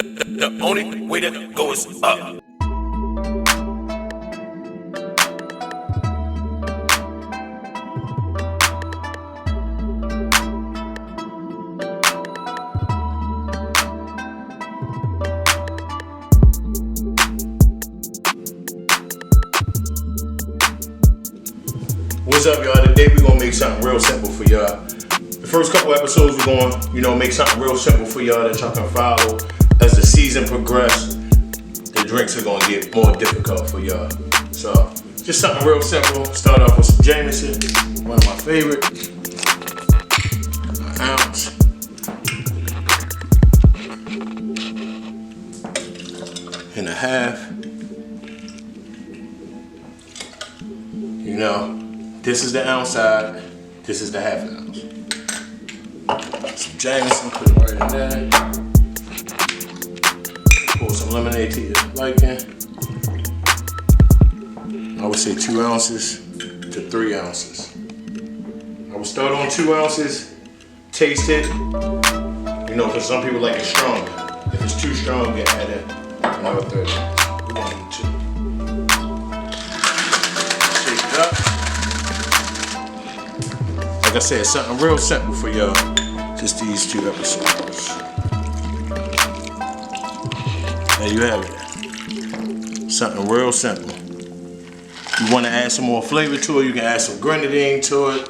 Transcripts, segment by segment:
The only way to go is up. What's up, y'all? Today we're gonna make something real simple for y'all. The first couple episodes we're gonna, make something real simple for y'all that y'all can follow. As the season progresses, the drinks are gonna get more difficult for y'all. So, just something real simple. Start off with some Jameson, one of my favorite. An ounce. And a half. This is the ounce side, this is the half ounce. Some Jameson, put it right in there. Pour some lemonade to your liking. I would say 2 ounces to 3 ounces. I would start on 2 ounces, taste it, because some people like it stronger. If it's too strong, you add it another 3 ounces. We're gonna need 2. Shake it up. Like I said, something real simple for y'all. Just these 2 episodes. There you have it. Something real simple. You want to add some more flavor to it, you can add some grenadine to it.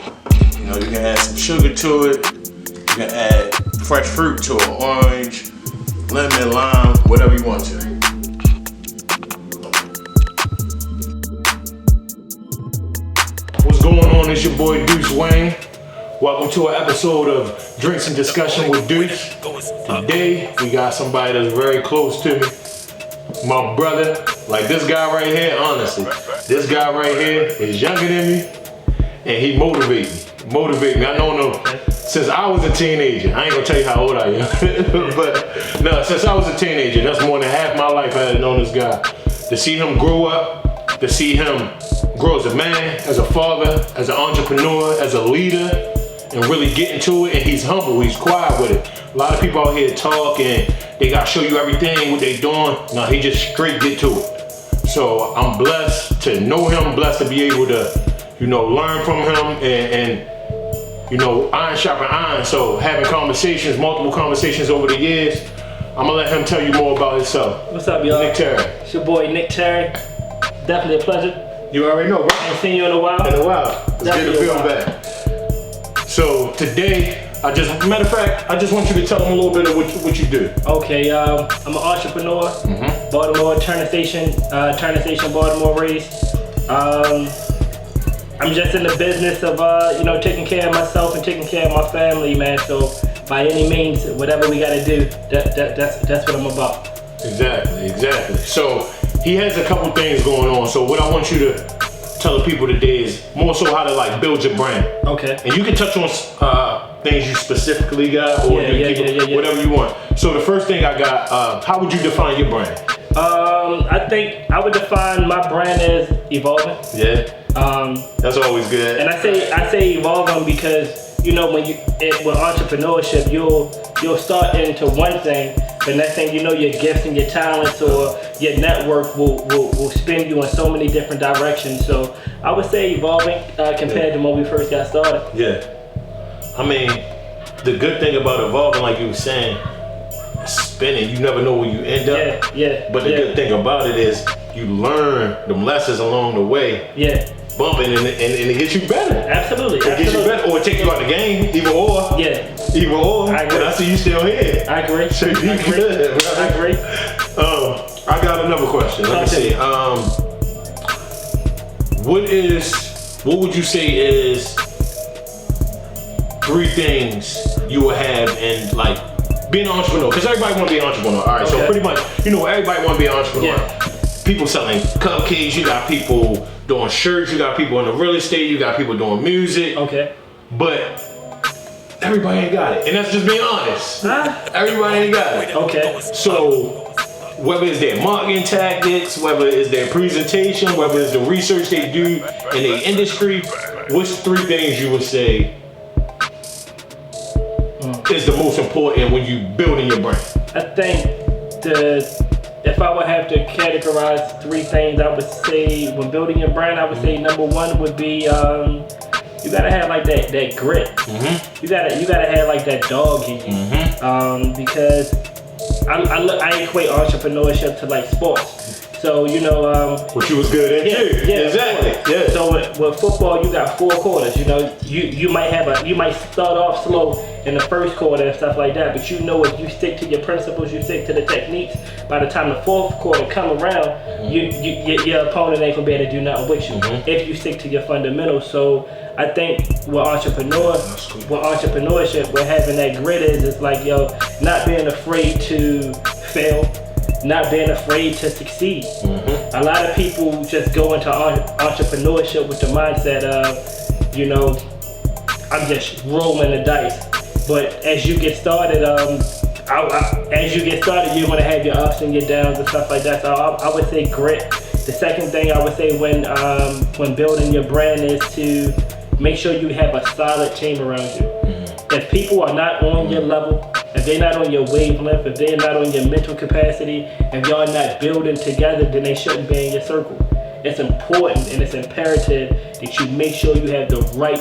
You can add some sugar to it. You can add fresh fruit to it, orange, lemon, lime, whatever you want to. What's going on? It's your boy Duece Wayne. Welcome to an episode of Drinks and Discussion with Duece. Today, we got somebody that's very close to me. My brother, like this guy right here, honestly. This guy right here is younger than me, and he motivates me. I know him since I was a teenager. I ain't gonna tell you how old I am, but no, since I was a teenager, that's more than half my life I had known this guy. To see him grow up, to see him grow as a man, as a father, as an entrepreneur, as a leader, and really get into it, and he's humble, he's quiet with it. A lot of people out here talk and they gotta show you everything, what they doing. No, he just straight get to it. So I'm blessed to know him, blessed to be able to, learn from him and iron sharpen iron. So having conversations, multiple conversations over the years, I'm gonna let him tell you more about himself. What's up, y'all? Nic Terry. It's your boy, Nic Terry. Definitely a pleasure. You already know, right? I ain't seen you in a while. It's good to feel back. So today, I just want you to tell them a little bit of what you do. Okay, I'm an entrepreneur, Baltimore, Turner Station, Baltimore raised. I'm just in the business of, taking care of myself and taking care of my family, man. So by any means, whatever we gotta do, that's what I'm about. Exactly. So he has a couple things going on. So what I want you to tell the people today is more so how to build your brand. Okay. And you can touch on things you specifically got or whatever you want. So the first thing I got, how would you define your brand? I think I would define my brand as evolving. Yeah. That's always good. And I say evolving because with entrepreneurship, you'll start into one thing, but next thing you know, your gifts and your talents or your network will spin you in so many different directions. So I would say evolving compared to when we first got started. Yeah. I mean, the good thing about evolving, like you were saying, spinning, you never know where you end up. Yeah. But the good thing about it is you learn them lessons along the way. Yeah. Bumping and it gets you better. Absolutely. It gets you better, or it takes you out the game, either or. Yeah. Either or. I agree. But I see you still here. I agree. So you good. I agree. I got another question. Let me see. What would you say is 3 things you would have in being an entrepreneur? Because everybody want to be an entrepreneur. All right. Okay. So pretty much, everybody want to be an entrepreneur. Yeah. People selling cupcakes. You got people doing shirts. You got people in the real estate. You got people doing music. Okay. But everybody ain't got it, and that's just being honest. Everybody ain't got it. Okay. So whether it's their marketing tactics, whether it's their presentation, whether it's the research they do in their industry, what's 3 things you would say is the most important when you building your brand? I think if I would have to categorize 3 things, I would say when building your brand, I would say number 1 would be you gotta have like that grit. You gotta have like that dog in you. Because I equate entrepreneurship to like sports. So what you was good at too. Yeah, Exactly. Yeah. So with football, you got 4 quarters. You might start off slow in the first quarter and stuff like that, but if you stick to your principles, you stick to the techniques, by the time the 4th quarter come around, your opponent ain't gonna be able to do nothing with you if you stick to your fundamentals. So I think with entrepreneurship, what having that grit is like not being afraid to fail, not being afraid to succeed. A lot of people just go into entrepreneurship with the mindset of, I'm just rolling the dice. But as you get started, you're gonna have your ups and your downs and stuff like that. So I would say grit. The second thing I would say when building your brand is to make sure you have a solid team around you. If people are not on your level, if they're not on your wavelength, if they're not on your mental capacity, if y'all not building together, then they shouldn't be in your circle. It's important and it's imperative that you make sure you have the right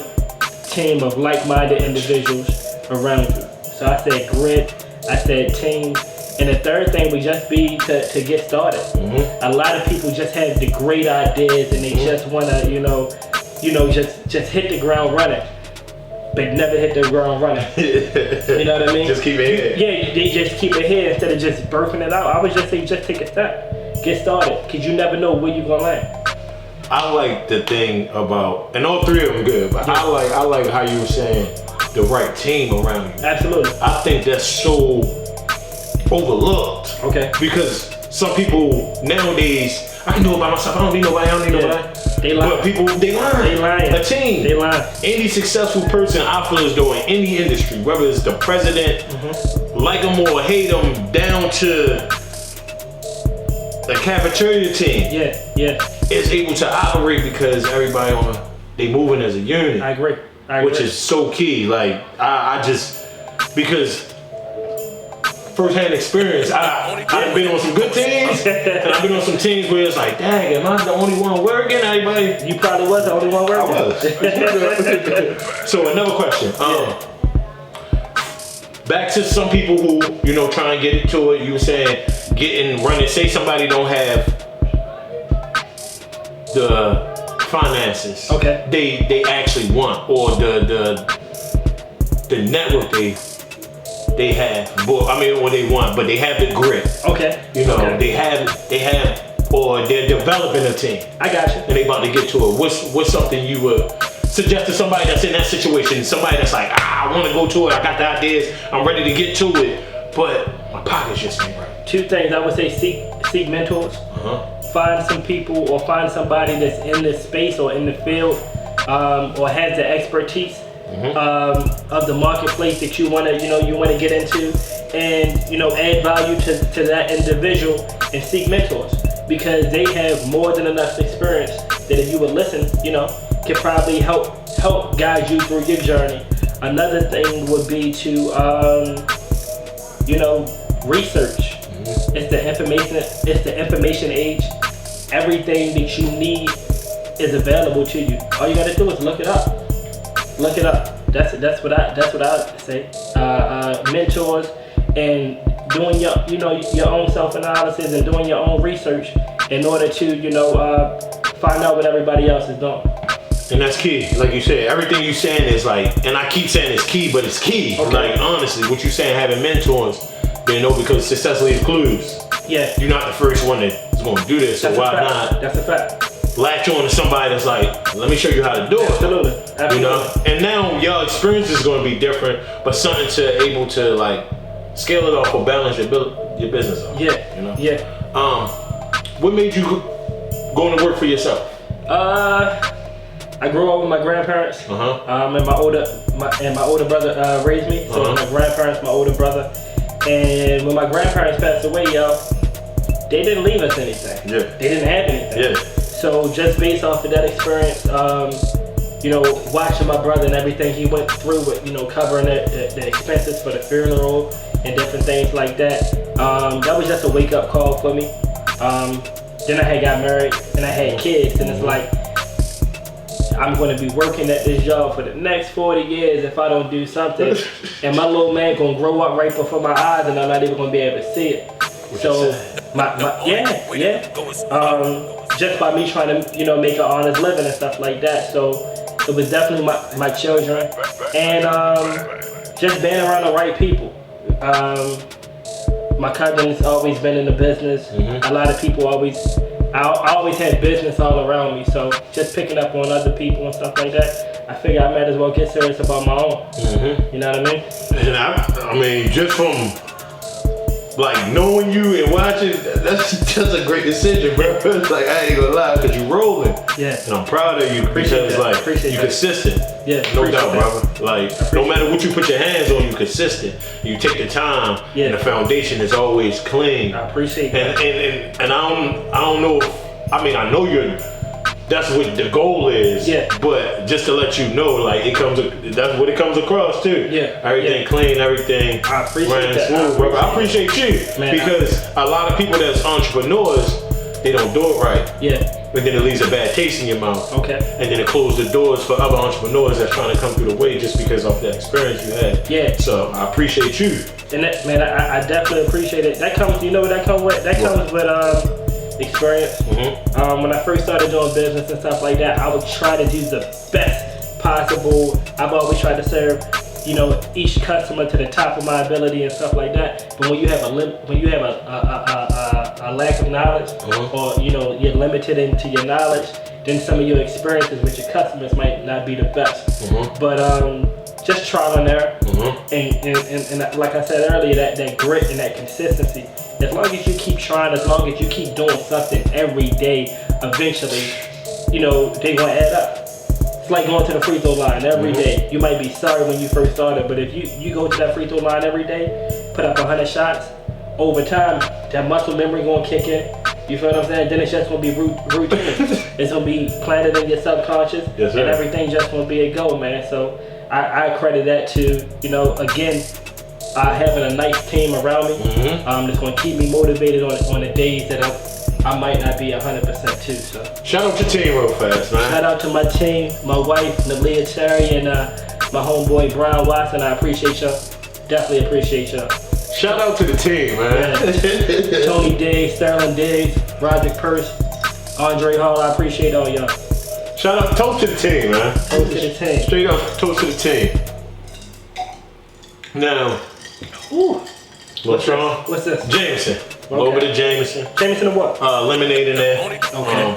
team of like-minded individuals around you. So I said grit, I said team, and the third thing would just be to get started. A lot of people just have the great ideas and they just wanna, just hit the ground running, but never hit the ground running. You know what I mean? Just keep it here. Yeah, they just keep it here instead of just birthing it out. I would just say just take a step, get started, because you never know where you're gonna land. I like the thing about, and all 3 of them good, but I like how you were saying the right team around you. Absolutely. I think that's so overlooked. Okay. Because some people nowadays, I can do it by myself. I don't need nobody. They lie. But people, they lie. A team. They lie. Any successful person I feel is doing in any industry, whether it's the president, like them or hate them, down to the cafeteria team. Is able to operate because everybody they moving as a unit. I agree. Which is so key. Like I just, because first-hand experience, I've been on some good teams and I've been on some teams where it's like, dang, am I the only one working? Everybody, you probably was the only one working. I was. So another question. Back to some people who try and get into it. You were saying running. Say somebody don't have the finances. Okay. They actually want, or the network they have. Or they want, but they have the grit. Okay. They have, or they're developing a team. I got you. And they about to get to it. What's something you would suggest to somebody that's in that situation? Somebody that's like, I want to go to it. I got the ideas. I'm ready to get to it, but my pockets just ain't right. 2 things I would say: seek mentors. Find some people or find somebody that's in this space or in the field or has the expertise of the marketplace that you want to get into, and add value to that individual, and seek mentors, because they have more than enough experience that if you would listen, can probably help guide you through your journey. Another thing would be to research. It's the information age. Everything that you need is available to you. All you gotta do is look it up. That's what I say. Mentors and doing your own self-analysis and doing your own research in order to find out what everybody else is doing. And that's key. Like you said, everything you saying is like, and I keep saying it's key, but it's key. Okay. Like honestly, what you saying, having mentors, because success leaves clues. Yeah. You're not the first one that's going to do this, so why not? That's a fact. Latch on to somebody that's like, let me show you how to do it. Absolutely. And now your experience is going to be different, but something to able to like scale it off or balance your business off. Yeah. What made you go into work for yourself? I grew up with my grandparents, and my older brother raised me. So my grandparents, my older brother, and when my grandparents passed away, they didn't leave us anything. Yeah. They didn't have anything. Yeah. So just based off of that experience, watching my brother and everything he went through with, covering the expenses for the funeral, and different things like that. That was just a wake up call for me. Then I had got married and I had kids, and it's like, I'm going to be working at this job for the next 40 years if I don't do something. And my little man going to grow up right before my eyes, and I'm not even going to be able to see it. So, just by me trying to, make an honest living and stuff like that. So, it was definitely my children. And just being around the right people. My cousin's always been in the business. A lot of people I always had business all around me, so just picking up on other people and stuff like that, I figured I might as well get serious about my own. You know what I mean? And I mean, just from like knowing you and watching, that's just a great decision, bro. It's like, I ain't gonna lie, because you rolling. Yeah. And I'm proud of you because you're consistent. Yeah. No doubt, brother. Like, no matter what you put your hands on, you're consistent. You take the time, and the foundation is always clean. I appreciate that. And I don't know. I know that's what the goal is. Yeah. But just to let you know, like, that's what it comes across too. Yeah. Everything clean, everything I appreciate that. smooth, bro. I appreciate you, man, because a lot of people that's entrepreneurs, they don't do it right. Yeah. And then it leaves a bad taste in your mouth. Okay. And then it closes the doors for other entrepreneurs that's trying to come through the way just because of the experience you had. Yeah. So I appreciate you. And that, man, I definitely appreciate it. That comes, you know what that comes with? That comes with experience. When I first started doing business and stuff like that, I would try to do the best possible. I've always tried to serve, each customer to the top of my ability and stuff like that. But when you have a lack of knowledge, or you're limited into your knowledge, then some of your experiences with your customers might not be the best. But just trial and error, and like I said earlier, that grit and that consistency. As long as you keep trying, as long as you keep doing something every day, eventually, they're gonna add up. It's like going to the free throw line every day. You might be sorry when you first started, but if you go to that free throw line every day, put up 100 shots, over time, that muscle memory gonna kick in. You feel what I'm saying? Then it's just gonna be routine. It's gonna be planted in your subconscious, and everything just gonna be a go, man. So I credit that to, again, having a nice team around me. That's gonna keep me motivated on the days that I might not be 100% too. So shout out your team real fast, man. Shout out to my team, my wife, Nic Terry, and my homeboy Brian Watson. I appreciate y'all. Definitely appreciate y'all. Shout out to the team, man. Yeah. Tony Diggs, Sterling Diggs, Roderick Purse, Andre Hall. I appreciate all y'all. Shout out, toast to the team, man. Toast to the team. Straight up, toast to the team. Now, what's wrong? What's this? Jameson. A little bit of Jameson. Jameson of what? Lemonade in there. Okay.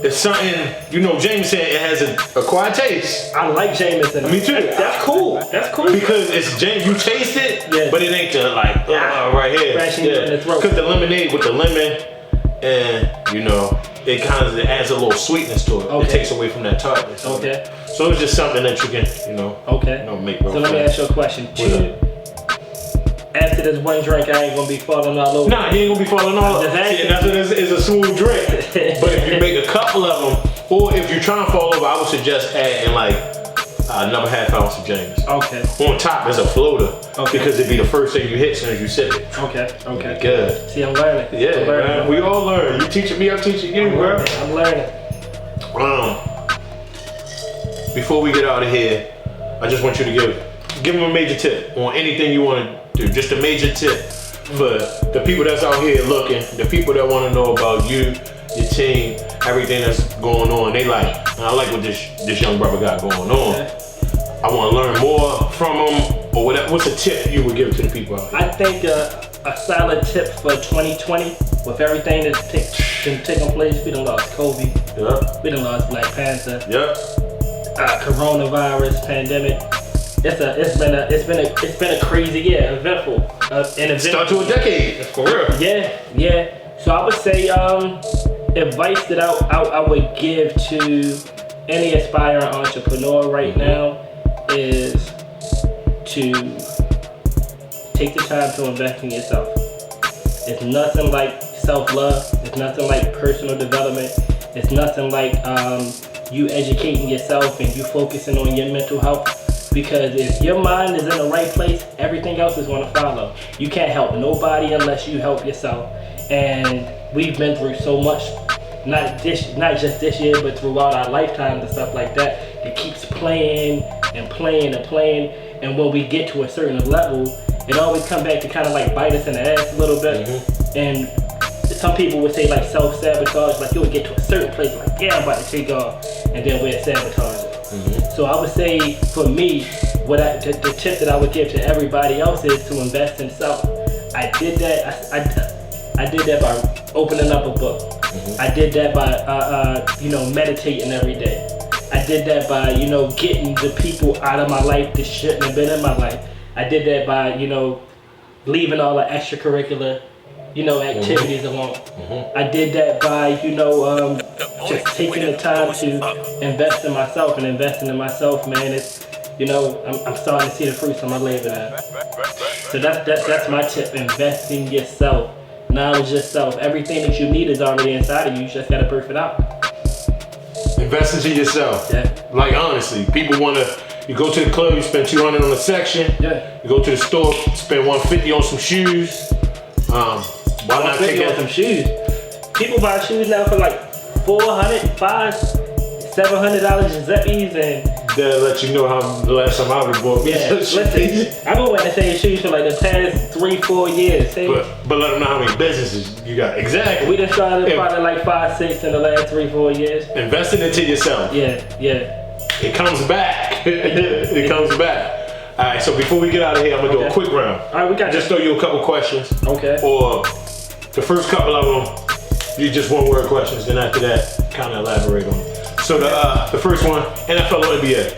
It's something, Jameson, it has a quiet taste. I like Jameson. Me too. That's cool. That's cool. Because it's you taste it, but it ain't the right here. Because the lemonade with the lemon, and it kind of adds a little sweetness to it. It takes away from that tartness. Okay. So it's just something that you can, make real. So let me ask you a question. After this one drink, I ain't gonna be falling all over. Nah, you ain't gonna be falling all over. It's a smooth drink. But if you make a couple of them, or if you're trying to fall over, I would suggest adding like another half ounce of Jameson. Okay. On top is a floater. Okay. Because it'd be the first thing you hit as soon as you sip it. Okay. Good. See, I'm learning. Yeah, I'm learning. Man. We all learn. You teaching me, I'm teaching you, bro. I'm learning. Before we get out of here, I just want you to give them a major tip on anything you want to do. Just a major tip for the people that's out here looking, the people that want to know about you, your team, everything that's going on. They I like what this young brother got going on. I want to learn more from him, or whatever. What's a tip you would give to the people out here? I think a solid tip for 2020, with everything that's taking place. We done lost Kobe. Yeah. We done lost Black Panther. Yeah. Coronavirus, pandemic. It's been a crazy year, eventful. Start to a decade, for real. Yeah. So I would say advice that I would give to any aspiring entrepreneur right now is to take the time to invest in yourself. It's nothing like self-love. It's nothing like personal development. It's nothing like you educating yourself and you focusing on your mental health. Because if your mind is in the right place, everything else is going to follow. You can't help nobody unless you help yourself. And we've been through so much, not just this year, but throughout our lifetimes and stuff like that. It keeps playing and playing and playing. And when we get to a certain level, it always comes back to kind of like bite us in the ass a little bit. And some people would say like self-sabotage, like you'll get to a certain place, like, yeah, I'm about to take off, and then we'll sabotage it. So I would say for me, the tip that I would give to everybody else is to invest in self. I did that. I did that by opening up a book. I did that by meditating every day. I did that by getting the people out of my life that shouldn't have been in my life. I did that by leaving all the extracurricular activities alone. I did that by just taking the time to invest in myself, and investing in myself, man. It's I'm starting to see the fruits of my labor now. So that's my tip. Invest in yourself. Knowledge yourself. Everything that you need is already inside of you. You just gotta proof it out. Invest into yourself. Yeah. Like honestly, people you go to the club, you spend $200 on a section. Yeah. You go to the store, spend $150 on some shoes. Why not take on some shoes? People buy shoes now for like $400, $500, $700 Giuseppe's, and they'll let you know how the last time I bought me some shoes. Listen, I've been wearing the same shoes for like the past 3-4 years. But let them know how many businesses you got. Exactly. We done started probably like 5-6 in the last 3-4 years. Investing into yourself. Yeah. It comes back. It comes back. All right, so before we get out of here, I'm gonna do a quick round. All right, we got just throw you a couple questions. Okay. Or the first couple of them, you just one word questions. Then after that, kind of elaborate on it. So the first one, NFL or NBA?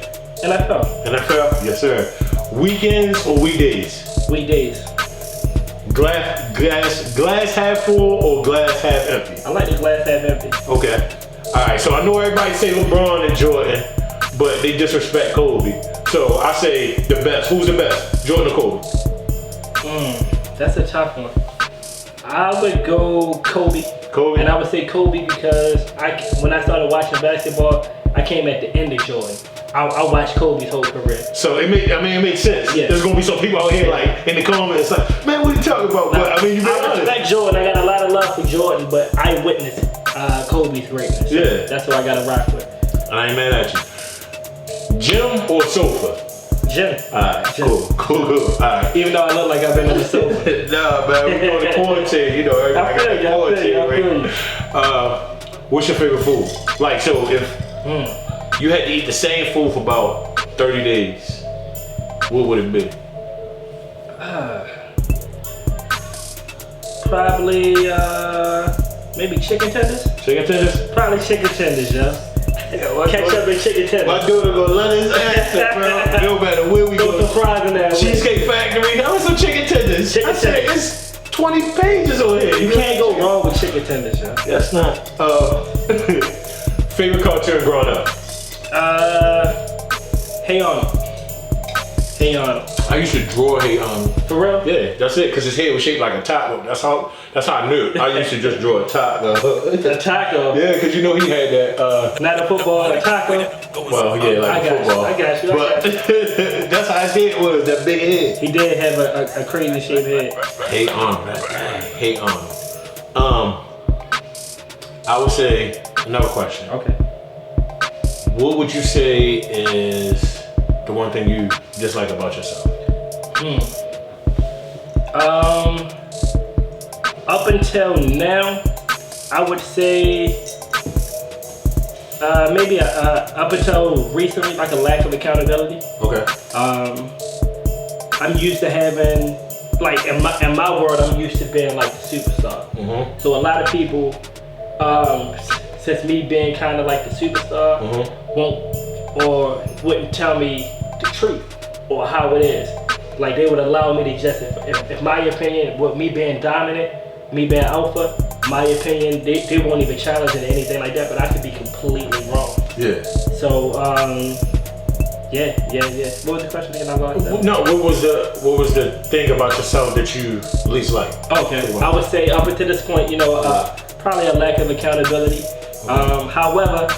NFL. NFL, yes sir. Weekends or weekdays? Weekdays. Glass half full or glass half empty? I like the glass half empty. Okay. All right. So I know everybody say LeBron and Jordan, but they disrespect Kobe. So I say the best. Who's the best? Jordan or Kobe? That's a tough one. I would go Kobe. Kobe? And I would say Kobe because when I started watching basketball, I came at the end of Jordan. I watched Kobe's whole career. So it makes sense. Yeah. There's gonna be some people out here like in the comments like, man, what are you talking about? Now, But I mean, you I respect Jordan. I got a lot of love for Jordan, but I witnessed Kobe's greatness. Yeah. That's what I got to rock with. I ain't mad at you. Gym or sofa? Gym. Alright, cool. Alright. Even though I look like I've been on the sofa. Nah, man, we're on the quarantine. Everybody got the quarantine. What's your favorite food? Like, so if you had to eat the same food for about 30 days, what would it be? Probably maybe chicken tenders. Chicken tenders? Probably chicken tenders, yo. Catch up in chicken tenders. My daughter gonna let his ass up, bro. No matter where we go. Some fries in there. Cheesecake Factory. How was some chicken tenders? Chicken tenders. It's 20 pages on here. You can't go wrong with chicken tenders, yo. That's not. Favorite cartoon growing up? Hey Arnold. Hey Arnold. I used to draw Hey Arnold. For real? Yeah, that's it. Cause his head was shaped like a taco. That's how I knew it. I used to just draw a taco. A taco. Yeah, cause he had that. Not a football, a taco. Well, yeah, like a football. I got you. But that's how his head was. That big head. He did have a crazy shaped head. Hey Arnold. Hey Arnold. I would say another question. Okay. What would you say is the one thing you dislike about yourself? Up until now, I would say maybe up until recently, like a lack of accountability. Okay. I'm used to having, like in my world, I'm used to being like the superstar. Mm-hmm. So a lot of people, since me being kind of like the superstar, wouldn't tell me the truth or how it is. Like they would allow me to just, if my opinion, with me being dominant, me being alpha, my opinion, they won't even challenge it or anything like that, but I could be completely wrong. Yeah. So, yeah. What was the question again? No, what was the thing about yourself that you least like? Okay, I would say up until this point, probably a lack of accountability. However,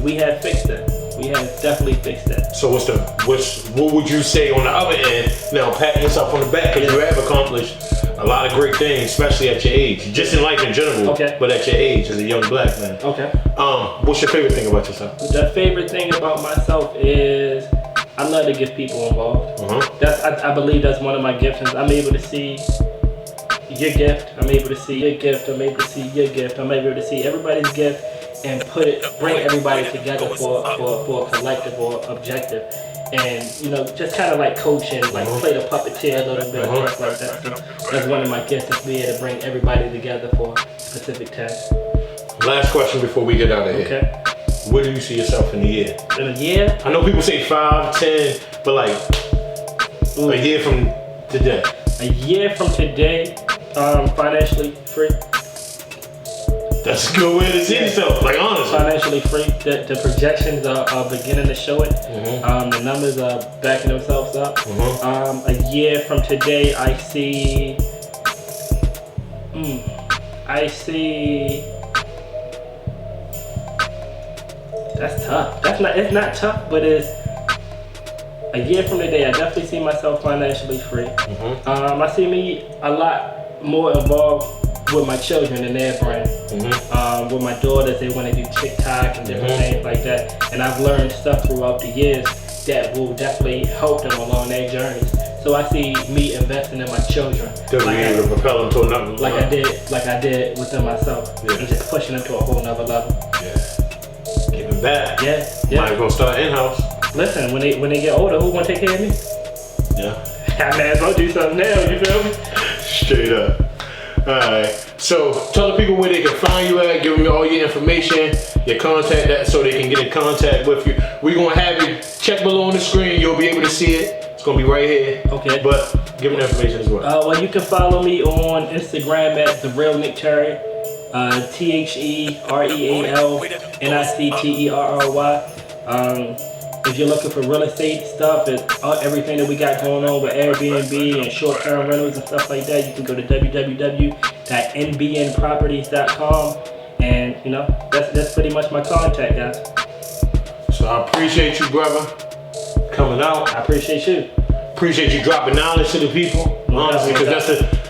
we have fixed it. We have definitely fixed that. So what would you say on the other end? Now, patting yourself on the back because you have accomplished a lot of great things, especially at your age, just in life in general. Okay. But at your age, as a young black man. Okay. What's your favorite thing about yourself? The favorite thing about myself is I love to get people involved. I believe that's one of my gifts. I'm able to see your gift. I'm able to see your gift. I'm able to see your gift. I'm able to see everybody's gift and bring everybody together for a collective or objective. And just kind of like coaching, like play the puppeteer a little bit, stuff like that. So that's one of my gifts, is be able to bring everybody together for a specific task. Last question before we get out of here. Okay. Where do you see yourself in a year? In a year? I know people say 5, 10, but like a year from today. A year from today, financially free. That's a good way to see yourself, like honestly. Financially free. The projections are beginning to show it. The numbers are backing themselves up. A year from today, I see. That's tough. It's not tough, but it's a year from today. I definitely see myself financially free. I see me a lot more involved with my children and their brand. With my daughters, they want to do TikTok and different things like that. And I've learned stuff throughout the years that will definitely help them along their journeys. So I see me investing in my children. Able to propel them to another level. Like I did within myself. And just pushing them to a whole nother level. Giving back. Yeah. Might as well start in-house. Listen, when they get older, who's gonna take care of me? I may as well do something now, you feel me? Straight up. Alright, so tell the people where they can find you at, give them all your information, your contact, that so they can get in contact with you. We're going to have you check below on the screen, you'll be able to see it. It's going to be right here. Okay. But give them the information as well. Well, you can follow me on Instagram at therealnicterry, TherealNicterry. If you're looking for real estate stuff, everything that we got going on with Airbnb and short-term rentals and stuff like that, you can go to www.nbnproperties.com, and that's pretty much my contact, guys. So I appreciate you, brother, coming out. I appreciate you. Appreciate you dropping knowledge to the people, honestly, because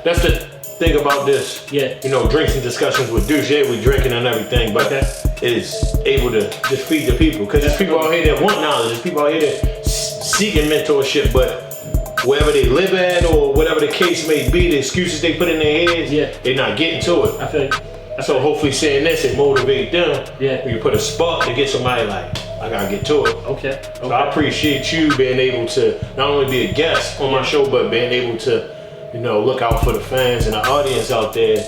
that's the thing about this. Drinks and discussions with Duece. Yeah, we drinking and everything, but it is able to just feed the people. Because there's people out here that want knowledge. There's people out here that seeking mentorship, but wherever they live at or whatever the case may be, the excuses they put in their heads, they're not getting to it. I feel you. So hopefully saying this, it motivate them. You put a spark to get somebody like, I gotta get to it. Okay. So I appreciate you being able to not only be a guest on my show, but being able to look out for the fans and the audience out there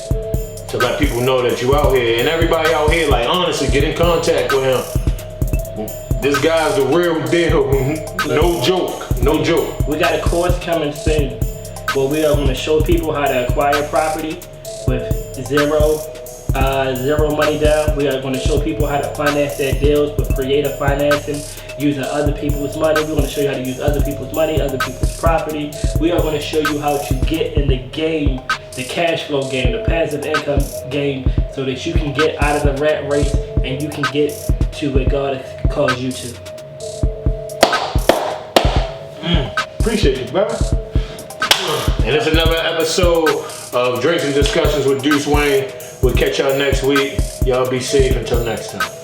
to let people know that you out here. And everybody out here, like, honestly, get in contact with him. This guy's the real deal. No joke. No joke. We got a course coming soon where we are going to show people how to acquire property with zero money down. We are going to show people how to finance their deals with creative financing, using other people's money. We're going to show you how to use other people's money, other people's property. We are going to show you how to get in the game, the cash flow game, the passive income game, so that you can get out of the rat race and you can get to where God has called you to. Appreciate you, brother. And it's another episode of Drinks and Discussions with Duece Wayne. We'll catch y'all next week. Y'all be safe until next time.